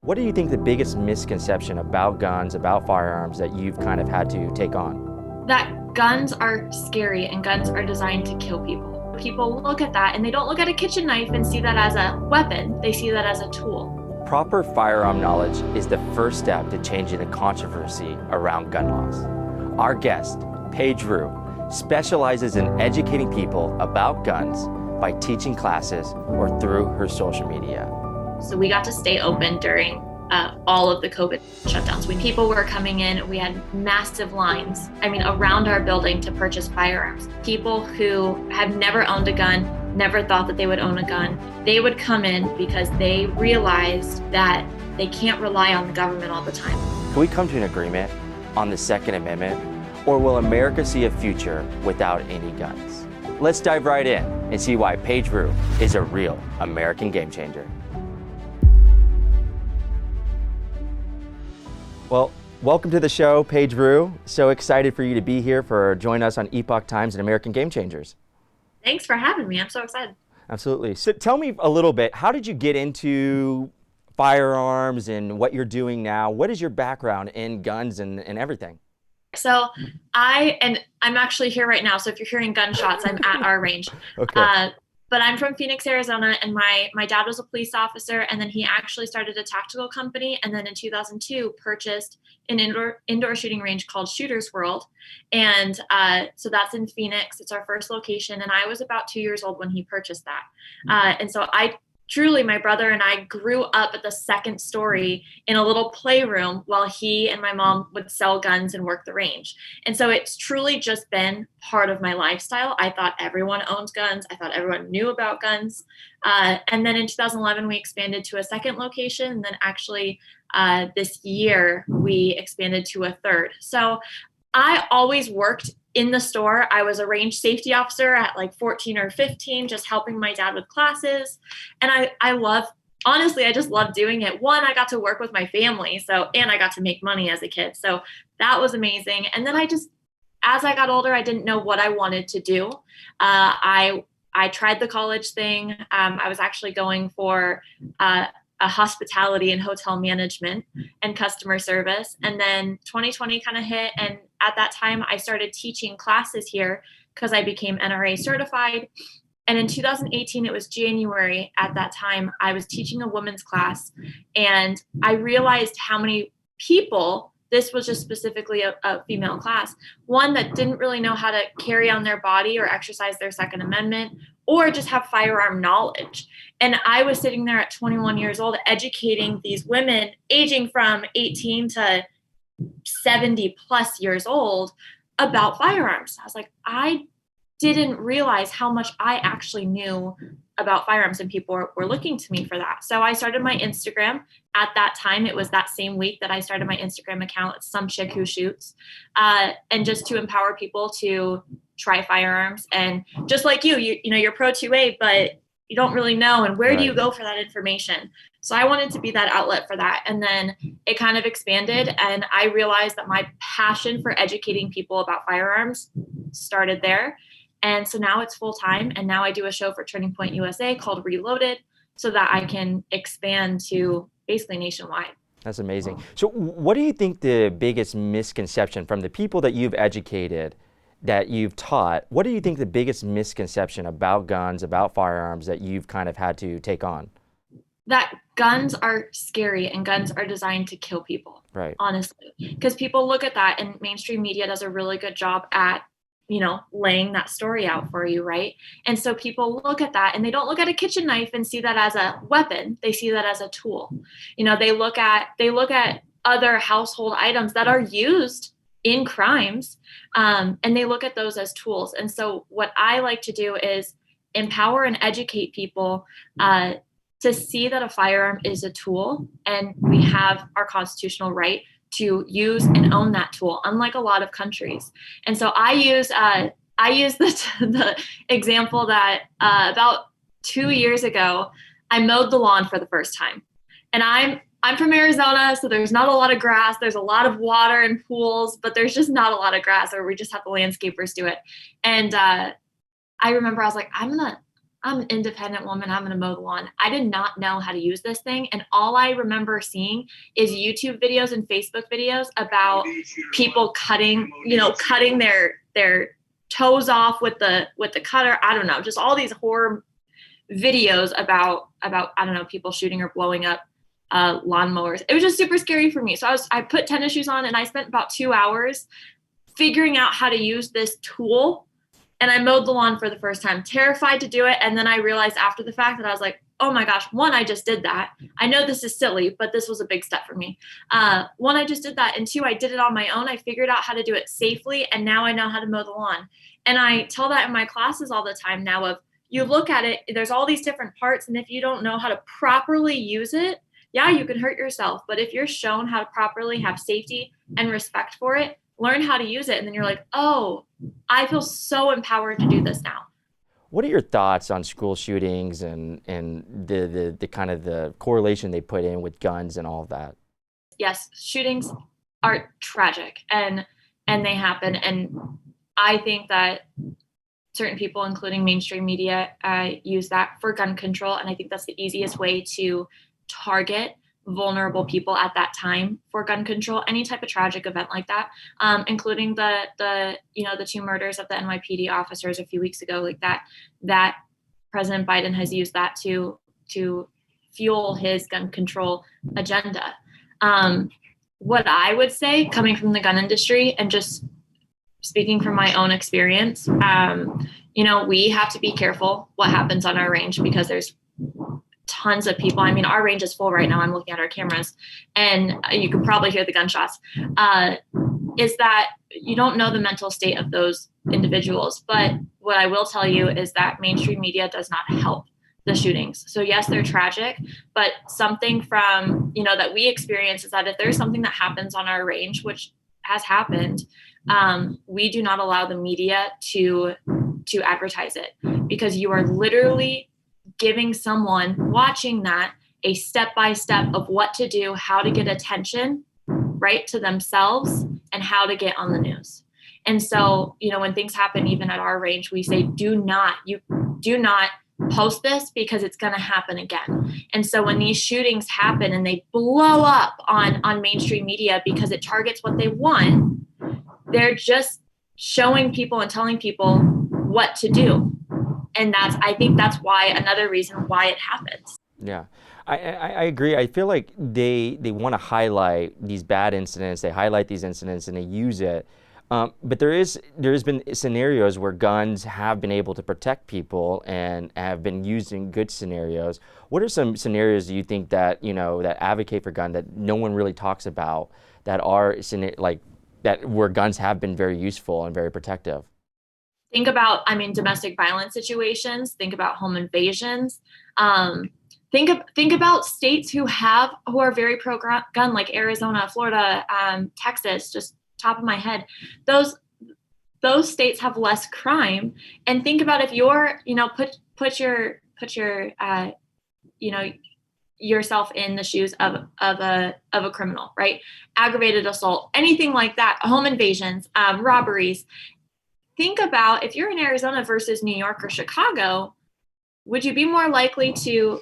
What do you think the biggest misconception about guns, about firearms that you've kind of had to take on? That guns are scary and guns are designed to kill people. People look at that and they don't look at a kitchen knife and see that as a weapon, they see that as a tool. Proper firearm knowledge is the first step to changing the controversy around gun laws. Our guest, Paige Rue, specializes in educating people about guns by teaching classes or through her social media. So we got to stay open during all of the COVID shutdowns. When people were coming in, we had massive lines, around our building to purchase firearms. People who have never owned a gun, never thought that they would own a gun, they would come in because they realized that they can't rely on the government all the time. Can we come to an agreement on the Second Amendment, or will America see a future without any guns? Let's dive right in and see why Paige Rue is a real American game changer. Well, welcome to the show, Paige Rue. So excited for you to be here, for joining us on Epoch Times and American Game Changers. Thanks for having me. I'm so excited. Absolutely. So tell me a little bit, how did you get into firearms and what you're doing now? What is your background in guns and everything? So I'm actually here right now. So if you're hearing gunshots, I'm at our range. Okay. But I'm from Phoenix, Arizona, and my dad was a police officer, and then he actually started a tactical company, and then in 2002 purchased an indoor shooting range called Shooters World, and so that's in Phoenix. It's our first location, and I was about 2 years old when he purchased that, and so my brother and I grew up at the second story in a little playroom while he and my mom would sell guns and work the range. And so it's truly just been part of my lifestyle. I thought everyone owned guns. I thought everyone knew about guns. And then in 2011, we expanded to a second location. And then actually this year, we expanded to a third. So I always worked in the store. I was a range safety officer at like 14 or 15, just helping my dad with classes. And I just love doing it. One, I got to work with my family. And I got to make money as a kid. So that was amazing. And then as I got older, I didn't know what I wanted to do. I tried the college thing. I was actually going for a hospitality and hotel management and customer service. And then 2020 kind of hit. And at that time, I started teaching classes here because I became NRA certified. And in 2018, it was January at that time, I was teaching a women's class. And I realized how many people, this was just specifically a female class, one that didn't really know how to carry on their body or exercise their Second Amendment, or just have firearm knowledge. And I was sitting there at 21 years old, educating these women aging from 18 to 70 plus years old about firearms. I was like, I didn't realize how much I actually knew about firearms, and people were looking to me for that. So I started my Instagram. At that time, it was that same week that I started my Instagram account. It's Some Chick Who Shoots, and just to empower people to try firearms. And just like you're pro 2A, but you don't really know. And where do you go for that information? So I wanted to be that outlet for that. And then it kind of expanded. And I realized that my passion for educating people about firearms started there. And so now it's full time. And now I do a show for Turning Point USA called Reloaded, so that I can expand to basically nationwide. That's amazing. So what do you think the biggest misconception from the people that you've educated, that you've taught, what do you think the biggest misconception about guns, about firearms that you've kind of had to take on? That guns are scary and guns are designed to kill people. Right. Honestly, because people look at that, and mainstream media does a really good job at laying that story out for you, right? And so people look at that and they don't look at a kitchen knife and see that as a weapon. They see that as a tool. They look at other household items that are used in crimes, and they look at those as tools. And so what I like to do is empower and educate people to see that a firearm is a tool, and we have our constitutional right to use and own that tool, unlike a lot of countries. And so I use the example that about 2 years ago, I mowed the lawn for the first time. And I'm from Arizona, so there's not a lot of grass. There's a lot of water and pools, but there's just not a lot of grass, or we just have the landscapers do it. And I remember I was like, I'm I'm an independent woman. I'm going to mow the lawn. I did not know how to use this thing. And all I remember seeing is YouTube videos and Facebook videos about people cutting, cutting their toes off with the cutter. I don't know, just all these horror videos about, I don't know, people shooting or blowing up lawnmowers. It was just super scary for me. So I put tennis shoes on and I spent about 2 hours figuring out how to use this tool. And I mowed the lawn for the first time, terrified to do it. And then I realized after the fact that I was like, oh my gosh, one, I just did that. I know this is silly, but this was a big step for me. One, I just did that. And two, I did it on my own. I figured out how to do it safely. And now I know how to mow the lawn. And I tell that in my classes all the time now of, you look at it, there's all these different parts. And if you don't know how to properly use it, yeah, you can hurt yourself. But if you're shown how to properly have safety and respect for it, learn how to use it. And then you're like, oh, I feel so empowered to do this now. What are your thoughts on school shootings and the kind of the correlation they put in with guns and all of that? Yes, shootings are tragic and they happen. And I think that certain people, including mainstream media, use that for gun control. And I think that's the easiest way to target vulnerable people at that time for gun control. Any type of tragic event like that, including the two murders of the NYPD officers a few weeks ago, like that President Biden has used that to fuel his gun control agenda. What I would say, coming from the gun industry and just speaking from my own experience, we have to be careful what happens on our range because there's tons of people. I mean, our range is full right now. I'm looking at our cameras and you can probably hear the gunshots. Is that you don't know the mental state of those individuals. But what I will tell you is that mainstream media does not help the shootings. So yes, they're tragic, but something from, that we experience is that if there's something that happens on our range, which has happened, we do not allow the media to advertise it because you are literally giving someone watching that a step-by-step of what to do, how to get attention, right, to themselves and how to get on the news. And so, when things happen, even at our range, we say, do not post this because it's going to happen again. And so when these shootings happen and they blow up on mainstream media because it targets what they want, they're just showing people and telling people what to do. And I think that's why another reason why it happens. Yeah, I agree. I feel like they want to highlight these bad incidents. They highlight these incidents and they use it. But there has been scenarios where guns have been able to protect people and have been used in good scenarios. What are some scenarios do you think that that advocate for gun that no one really talks about that are like that where guns have been very useful and very protective? Think about, domestic violence situations. Think about home invasions. Think about states who are very pro-gun, like Arizona, Florida, Texas. Just top of my head, those states have less crime. And think about if you're, put your yourself in the shoes of a criminal, right? Aggravated assault, anything like that, home invasions, robberies. Think about if you're in Arizona versus New York or Chicago, would you be more likely to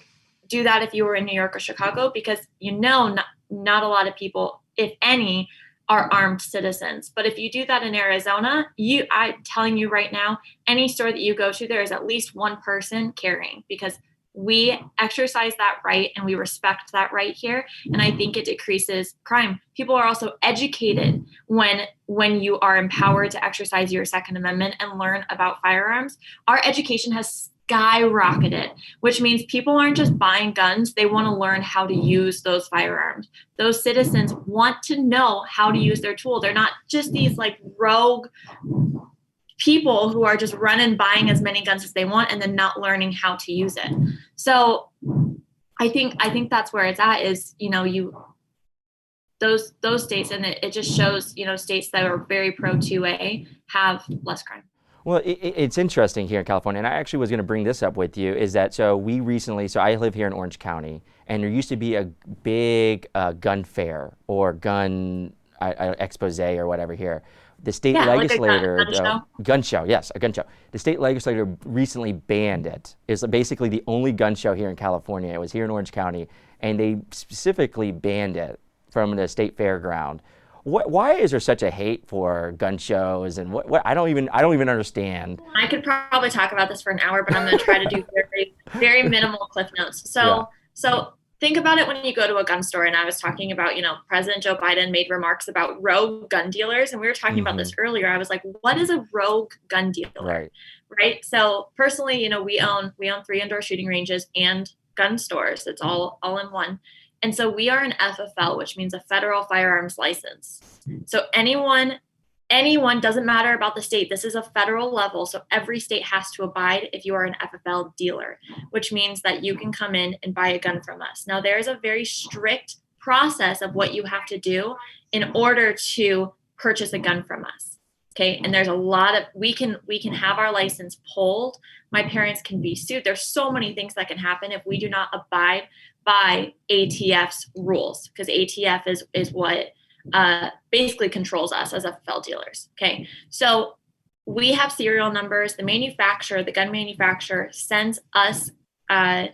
do that if you were in New York or Chicago? Because not a lot of people, if any, are armed citizens. But if you do that in Arizona, I'm telling you right now, any store that you go to, there is at least one person carrying because we exercise that right and we respect that right here. And I think it decreases crime. People are also educated when you are empowered to exercise your Second Amendment and learn about firearms. Our education has skyrocketed, which means people aren't just buying guns. They want to learn how to use those firearms. Those citizens want to know how to use their tool. They're not just these like rogue people who are just running, buying as many guns as they want and then not learning how to use it. So I think that's where it's at is, those states, and it just shows, states that are very pro 2A have less crime. Well, it's interesting here in California, and I actually was going to bring this up with you, is that so I live here in Orange County, and there used to be a big gun fair or gun expose or whatever here. The state Yeah, like a legislator, gun show. gun show, yes, a gun show. The state legislator recently banned it. It's basically the only gun show here in California. It was here in Orange County, and they specifically banned it from the state fairground. Why is there such a hate for gun shows? And what I don't even understand. I could probably talk about this for an hour, but I'm going to try to do very, very minimal cliff notes. So think about it when you go to a gun store. And I was talking about, President Joe Biden made remarks about rogue gun dealers. And we were talking about this earlier. I was like, what is a rogue gun dealer? Right. So personally, we own 3 indoor shooting ranges and gun stores. It's all in one. And so we are an FFL, which means a federal firearms license. So anyone, doesn't matter about the state. This is a federal level. So every state has to abide if you are an FFL dealer, which means that you can come in and buy a gun from us. Now, there's a very strict process of what you have to do in order to purchase a gun from us. Okay. And there's a lot of, we can have our license pulled. My parents can be sued. There's so many things that can happen if we do not abide by ATF's rules, because ATF is what basically controls us as FFL dealers. Okay, so we have serial numbers. The gun manufacturer sends us a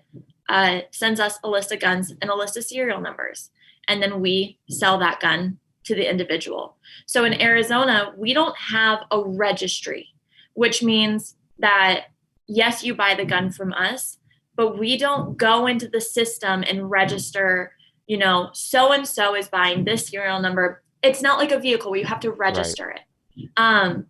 list of guns and a list of serial numbers, and then we sell that gun to the individual. So in Arizona, we don't have a registry, which means that yes, you buy the gun from us, but we don't go into the system and register, so-and-so is buying this serial number. It's not like a vehicle where you have to register it. And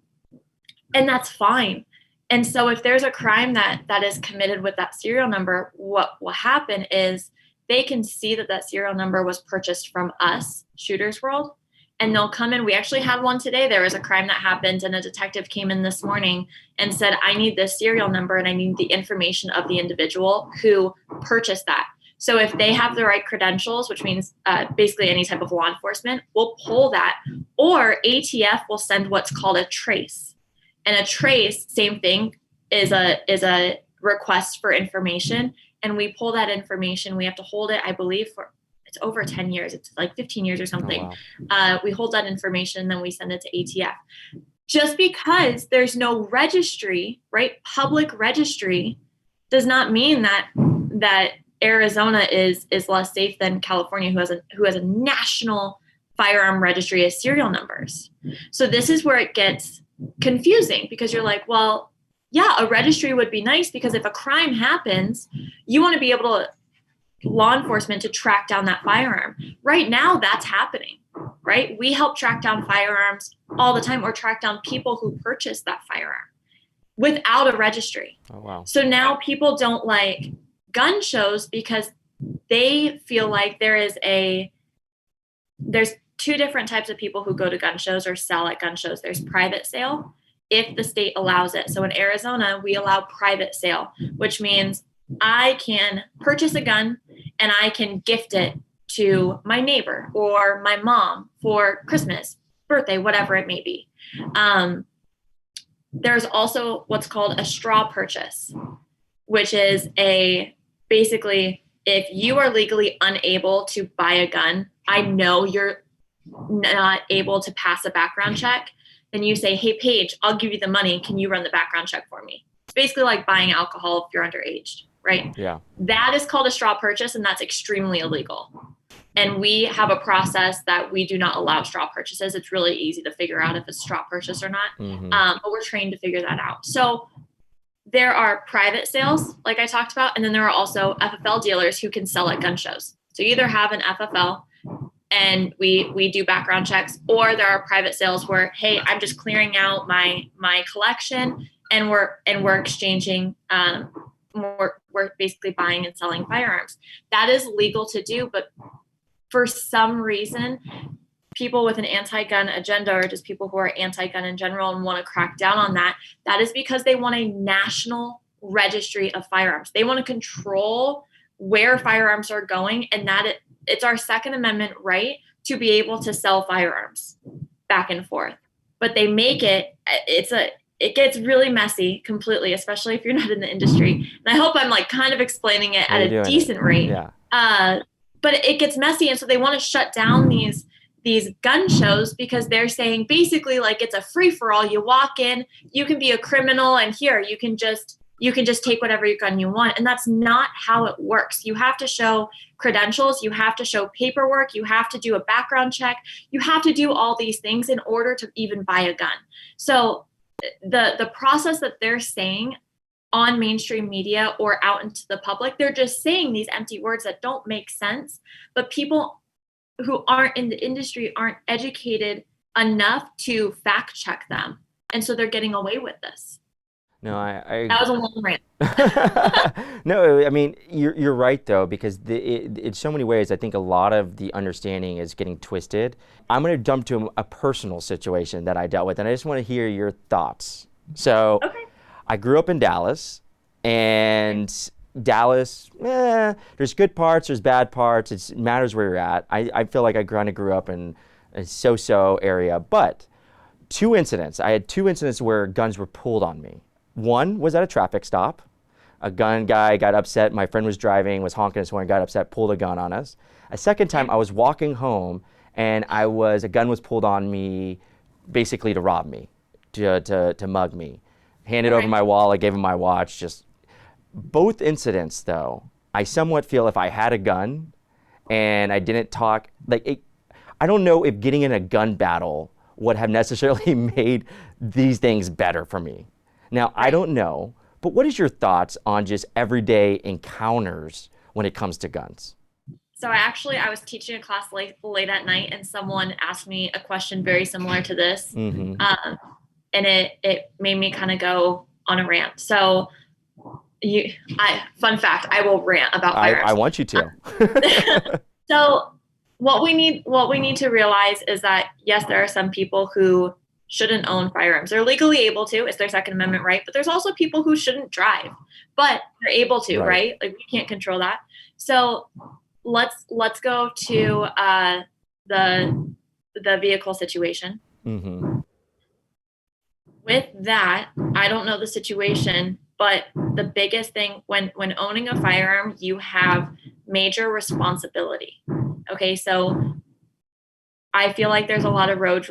that's fine. And so if there's a crime that is committed with that serial number, what will happen is they can see that serial number was purchased from us, Shooters World, and they'll come in. We actually had one today. There was a crime that happened, and a detective came in this morning and said, I need this serial number and I need the information of the individual who purchased that. So if they have the right credentials, which means basically any type of law enforcement, we'll pull that. Or ATF will send what's called a trace. And a trace, same thing, is a request for information. And we pull that information. We have to hold it, I believe, for it's over 10 years. It's like 15 years or something. Oh, wow. We hold that information, then we send it to ATF. Just because there's no registry, right? Public registry does not mean that Arizona is less safe than California, who has a national firearm registry of serial numbers. So this is where it gets confusing, because you're like, well, yeah, a registry would be nice, because if a crime happens, you want to be able to law enforcement to track down that firearm. Right now, that's happening, right? We help track down firearms all the time, or track down people who purchased that firearm without a registry. Oh, wow. So now people don't like gun shows because they feel like there's 2 different types of people who go to gun shows or sell at gun shows. There's private sale, if the state allows it. So in Arizona, we allow private sale, which means I can purchase a gun and I can gift it to my neighbor or my mom for Christmas, birthday, whatever it may be. There's also what's called a straw purchase, which is basically, if you are legally unable to buy a gun, I know you're not able to pass a background check, then you say, hey, Paige, I'll give you the money. Can you run the background check for me? It's basically like buying alcohol if you're underage, right? Yeah. That is called a straw purchase, and that's extremely illegal. And we have a process that we do not allow straw purchases. It's really easy to figure out if it's straw purchase or not. But we're trained to figure that out. So there are private sales, like I talked about, and then there are also FFL dealers who can sell at gun shows. So you either have an FFL and we do background checks, or there are private sales where, hey, I'm just clearing out my collection, and we're exchanging. We're basically buying and selling firearms. That is legal to do, but for some reason, people with an anti-gun agenda, or just people who are anti-gun in general and want to crack down on that, that is because they want a national registry of firearms. They want to control where firearms are going, and that it's our Second Amendment right to be able to sell firearms back and forth. But they make it gets really messy completely, especially if you're not in the industry. And I hope I'm like kind of explaining it at a decent rate. Yeah. But it gets messy, and so they want to shut down these gun shows because they're saying basically like it's a free for all. You walk in, you can be a criminal, and here you can just take whatever gun you want. And that's not how it works. You have to show credentials, you have to show paperwork, you have to do a background check, you have to do all these things in order to even buy a gun. So the process that they're saying on mainstream media or out into the public, they're just saying these empty words that don't make sense, but people who aren't in the industry aren't educated enough to fact check them. And so they're getting away with this. No, that was a long rant. No, I mean, you're right, though, because in so many ways, I think a lot of the understanding is getting twisted. I'm going to jump to a personal situation that I dealt with, and I just want to hear your thoughts. So Okay. I grew up in Dallas, and Dallas, there's good parts, there's bad parts. It matters where you're at. I feel like I kind of grew up in a so-so area, but I had two incidents where guns were pulled on me. One was at a traffic stop. A gun guy got upset. My friend was driving, was honking his horn, got upset, pulled a gun on us. A second time, I was walking home, and a gun was pulled on me, basically to rob me, to mug me. Handed over my wallet, gave him my watch. Just both incidents, though, I somewhat feel if I had a gun and I didn't talk, I don't know if getting in a gun battle would have necessarily made these things better for me. Now, I don't know, but what is your thoughts on just everyday encounters when it comes to guns? So I was teaching a class late at night, and someone asked me a question very similar to this. Mm-hmm. And it made me kind of go on a rant. So fun fact, I will rant about firearms. I want you to. So what we need to realize is that, yes, there are some people who shouldn't own firearms. They're legally able to, it's their Second Amendment right, but there's also people who shouldn't drive, but they're able to, right? Like, we can't control that. So let's go to the vehicle situation. Mm-hmm. With that, I don't know the situation, but the biggest thing when owning a firearm, you have major responsibility. Okay, so I feel like there's a lot of road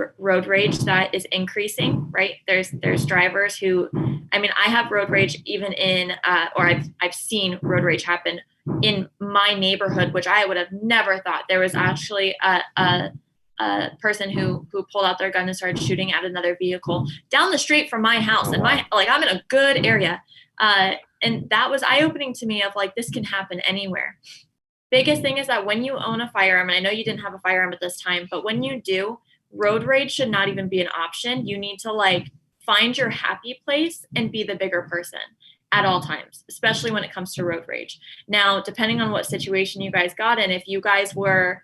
rage that is increasing, right? There's drivers who, I mean, I have road rage even in, or I've seen road rage happen in my neighborhood, which I would have never thought. There was actually a person who pulled out their gun and started shooting at another vehicle down the street from my house, and I'm in a good area, and that was eye-opening to me of like, this can happen anywhere. Biggest thing is that when you own a firearm, and I know you didn't have a firearm at this time, but when you do, road rage should not even be an option. You need to find your happy place and be the bigger person at all times, especially when it comes to road rage. Now, depending on what situation you guys got in, if you guys were,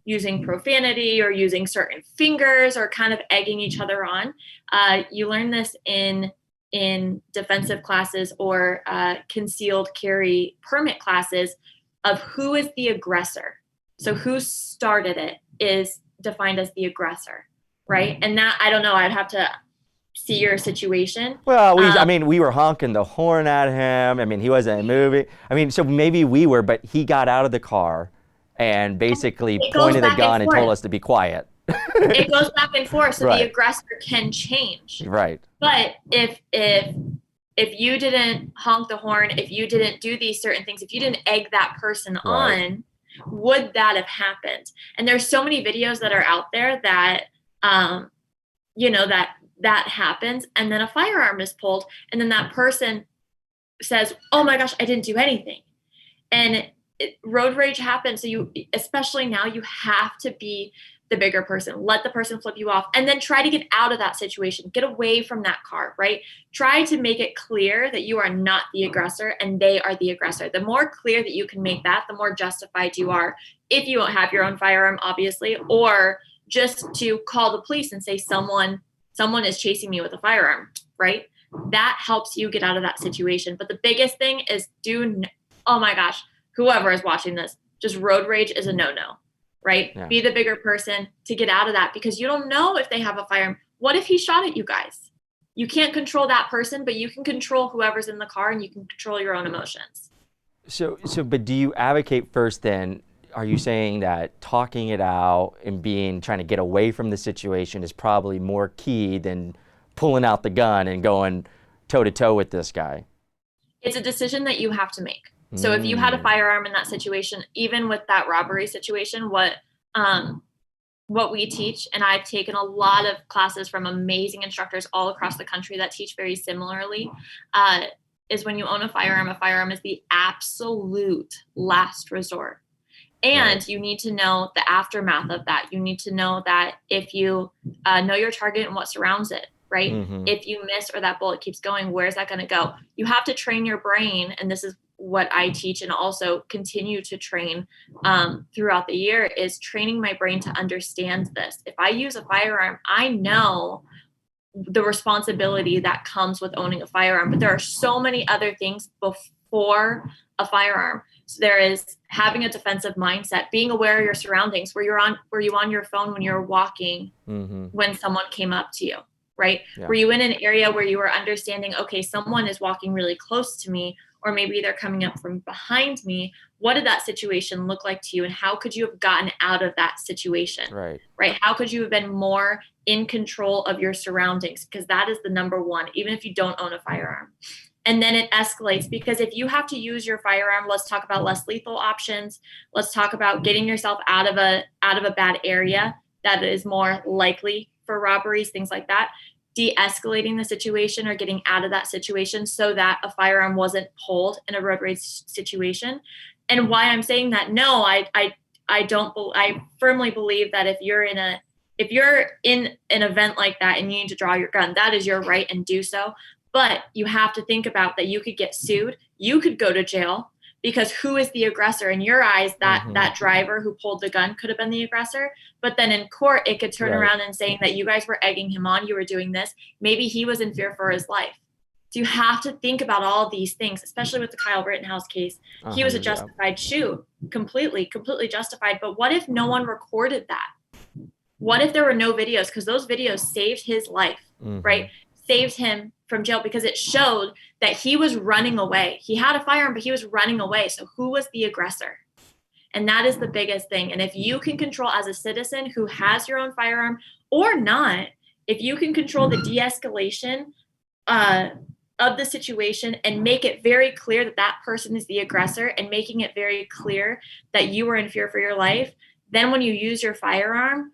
using profanity or using certain fingers or kind of egging each other on, you learn this in defensive classes or concealed carry permit classes of who is the aggressor. So who started it is defined as the aggressor, right? And that, I don't know, I'd have to see your situation. Well, we were honking the horn at him. I mean, he wasn't moving. I mean, so maybe we were, but he got out of the car and basically pointed the gun and told us to be quiet. It goes back and forth, so the aggressor can change. Right. But if you didn't honk the horn, if you didn't do these certain things, if you didn't egg that person on, would that have happened? And there's so many videos that are out there that, that happens, and then a firearm is pulled, and then that person says, "Oh my gosh, I didn't do anything," and road rage happens. So especially now, you have to be the bigger person. Let the person flip you off, and then try to get out of that situation. Get away from that car, right? Try to make it clear that you are not the aggressor and they are the aggressor. The more clear that you can make that, the more justified you are, if you don't have your own firearm, obviously, or just to call the police and say someone is chasing me with a firearm, right? That helps you get out of that situation. But the biggest thing is oh my gosh, whoever is watching this, just road rage is a no-no. Right? Yeah. Be the bigger person to get out of that, because you don't know if they have a firearm. What if he shot at you guys? You can't control that person, but you can control whoever's in the car, and you can control your own emotions. So, but do you advocate first then, are you saying that talking it out and trying to get away from the situation is probably more key than pulling out the gun and going toe to toe with this guy? It's a decision that you have to make. So if you had a Mm. firearm in that situation, even with that robbery situation, what we teach, and I've taken a lot of classes from amazing instructors all across the country that teach very similarly, is when you own a firearm is the absolute last resort. And Right. you need to know the aftermath of that. You need to know that if you know your target and what surrounds it, right? Mm-hmm. If you miss or that bullet keeps going, where's that going to go? You have to train your brain. And this is what I teach and also continue to train throughout the year is training my brain to understand this. If I use a firearm, I know the responsibility that comes with owning a firearm, but there are so many other things before a firearm. So there is having a defensive mindset, being aware of your surroundings. Were you on your phone when you were walking Mm-hmm. when someone came up to you, right? Yeah. Were you in an area where you were understanding, okay, someone is walking really close to me, or maybe they're coming up from behind me? What did that situation look like to you? And how could you have gotten out of that situation? Right. Right? How could you have been more in control of your surroundings? Because that is the number one, even if you don't own a firearm. And then it escalates because if you have to use your firearm, let's talk about less lethal options. Let's talk about getting yourself out of a bad area that is more likely for robberies, things like that. De-escalating the situation or getting out of that situation so that a firearm wasn't pulled in a road rage situation. And why I'm saying that, no, I firmly believe that if you're in an event like that and you need to draw your gun, that is your right and do so. But you have to think about that you could get sued, you could go to jail, because who is the aggressor? In your eyes, that driver who pulled the gun could have been the aggressor. But then in court, it could turn around and saying that you guys were egging him on, you were doing this. Maybe he was in fear for his life. So you have to think about all these things, especially with the Kyle Rittenhouse case. He was a justified shoot, completely justified. But what if no one recorded that? What if there were no videos? Because those videos saved his life, right? Saved him from jail because it showed that he was running away. He had a firearm, but he was running away. So who was the aggressor? And that is the biggest thing. And if you can control as a citizen who has your own firearm or not, if you can control the de-escalation of the situation and make it very clear that that person is the aggressor and making it very clear that you were in fear for your life, then when you use your firearm,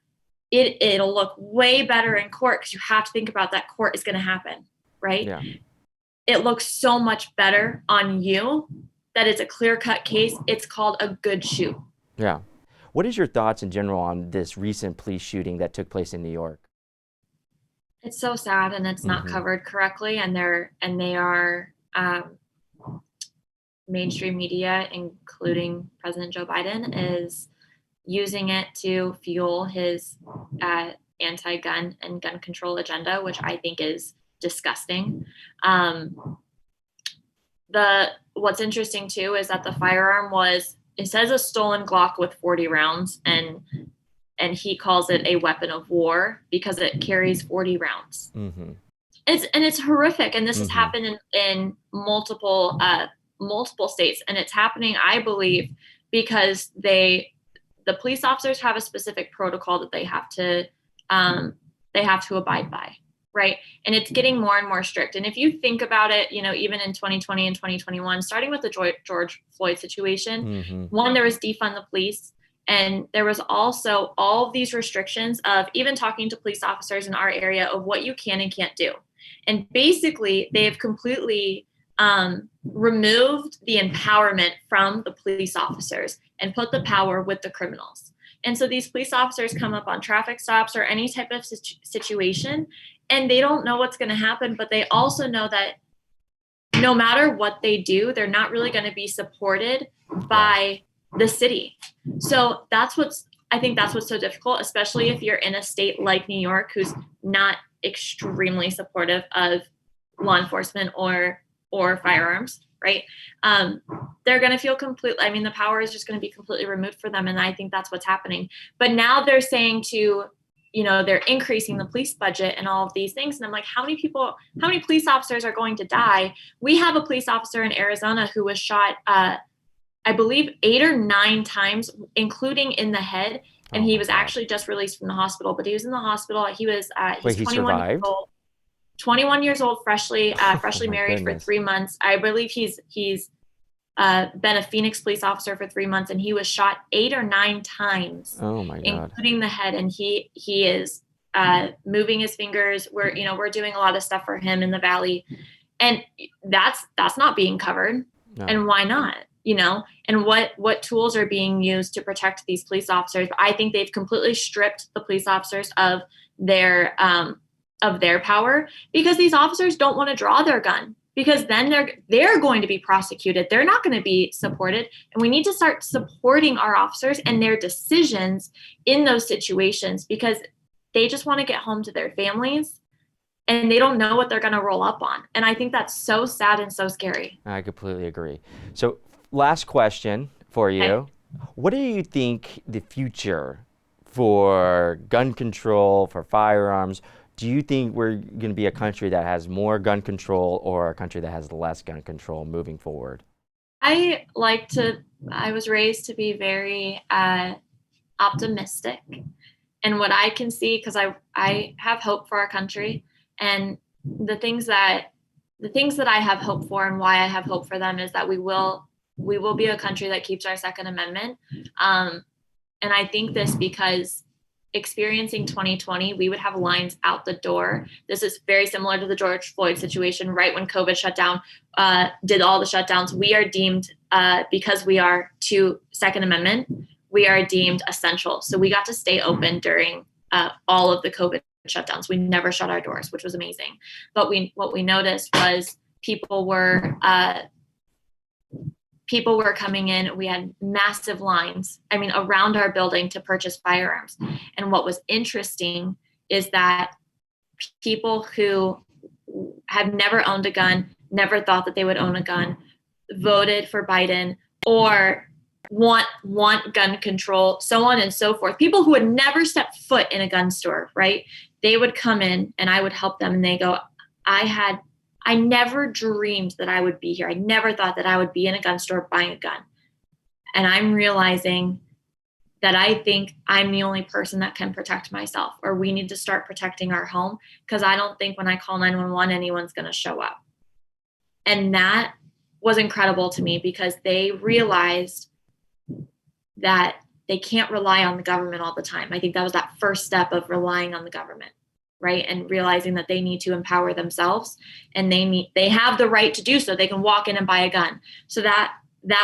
it'll look way better in court because you have to think about that court is going to happen, right? Yeah. It looks so much better on you that it's a clear-cut case. It's called a good shoot. Yeah. What is your thoughts in general on this recent police shooting that took place in New York? It's so sad and it's not covered correctly, and they are mainstream media, including President Joe Biden, is using it to fuel his anti-gun and gun control agenda, which I think is disgusting. What's interesting too is that the firearm it says a stolen Glock with 40 rounds, and he calls it a weapon of war because it carries 40 rounds. It's horrific, and this has happened in multiple states, and it's happening, I believe, because the police officers have a specific protocol that they have to abide by, right? And it's getting more and more strict. And if you think about it, even in 2020 and 2021, starting with the George Floyd situation, one, there was defund the police, and there was also all of these restrictions of even talking to police officers in our area of what you can and can't do. And basically, they have completely removed the empowerment from the police officers and put the power with the criminals. And so these police officers come up on traffic stops or any type of situation, and they don't know what's going to happen, but they also know that no matter what they do, they're not really going to be supported by the city. So I think that's what's so difficult, especially if you're in a state like New York, who's not extremely supportive of law enforcement or firearms, right? They're going to feel the power is just going to be completely removed for them. And I think that's what's happening. But now they're saying they're increasing the police budget and all of these things. And I'm like, how many police officers are going to die? We have a police officer in Arizona who was shot I believe 8 or 9 times, including in the head. And Oh he my was God. actually just released from the hospital, but he was in the hospital. He's Wait, he 21 years survived? old. 21 years old, Oh freshly my married for goodness. 3 months. I believe he's been a Phoenix police officer for 3 months, and he was shot 8 or 9 times, Oh my God. including the head. And he is moving his fingers. We're doing a lot of stuff for him in the Valley, and that's not being covered. No. And why not? And what tools are being used to protect these police officers? I think they've completely stripped the police officers of their power, because these officers don't want to draw their gun, because then they're going to be prosecuted. They're not going to be supported. And we need to start supporting our officers and their decisions in those situations, because they just want to get home to their families and they don't know what they're going to roll up on. And I think that's so sad and so scary. I completely agree. So, last question for you. Okay. What do you think the future for gun control, for firearms? Do you think we're going to be a country that has more gun control or a country that has less gun control moving forward? I was raised to be very optimistic. And what I can see, because I have hope for our country, and the things that I have hope for and why I have hope for them is that we will be a country that keeps our Second Amendment. And I think this because experiencing 2020, we would have lines out the door. This is very similar to the George Floyd situation, right when COVID shut down, did all the shutdowns. We are deemed, because we are to Second Amendment, we are deemed essential. So we got to stay open during all of the COVID shutdowns. We never shut our doors, which was amazing. But what we noticed was people were coming in. We had massive lines, around our building to purchase firearms. And what was interesting is that people who have never owned a gun, never thought that they would own a gun, voted for Biden, or want gun control, so on and so forth. People who had never stepped foot in a gun store, right? They would come in and I would help them, and they go, I never dreamed that I would be here. I never thought that I would be in a gun store buying a gun. And I'm realizing that I think I'm the only person that can protect myself, or we need to start protecting our home, because I don't think when I call 911, anyone's going to show up. And that was incredible to me, because they realized that they can't rely on the government all the time. I think that was that first step of relying on the government, right? And realizing that they need to empower themselves, and they have the right to do so. They can walk in and buy a gun. So that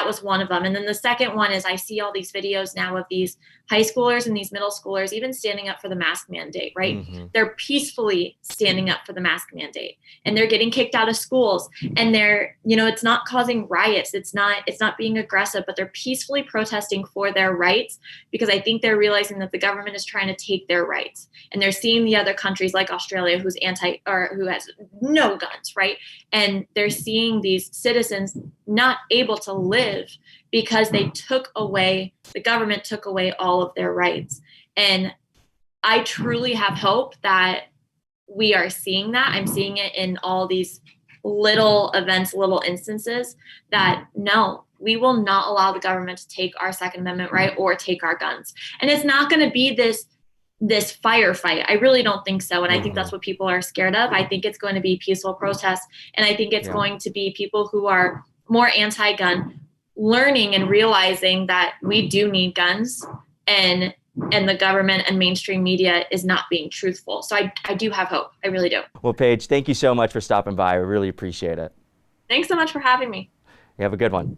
was one of them. And then the second one is, I see all these videos now of these high schoolers and these middle schoolers even standing up for the mask mandate, right? Mm-hmm. They're peacefully standing up for the mask mandate, and they're getting kicked out of schools, and they're, it's not causing riots. It's not being aggressive, but they're peacefully protesting for their rights, because I think they're realizing that the government is trying to take their rights, and they're seeing the other countries like Australia who has no guns, right? And they're seeing these citizens not able to live because the government took away all of their rights. And I truly have hope that we are seeing that. I'm seeing it in all these little events, little instances, that no, we will not allow the government to take our Second Amendment right or take our guns. And it's not going to be this firefight. I really don't think so. And I think that's what people are scared of. I think it's going to be peaceful protests. And I think it's going to be people who are more anti-gun learning and realizing that we do need guns, and the government and mainstream media is not being truthful. So I do have hope. I really do. Well, Paige, thank you so much for stopping by. I really appreciate it. Thanks so much for having me. You have a good one.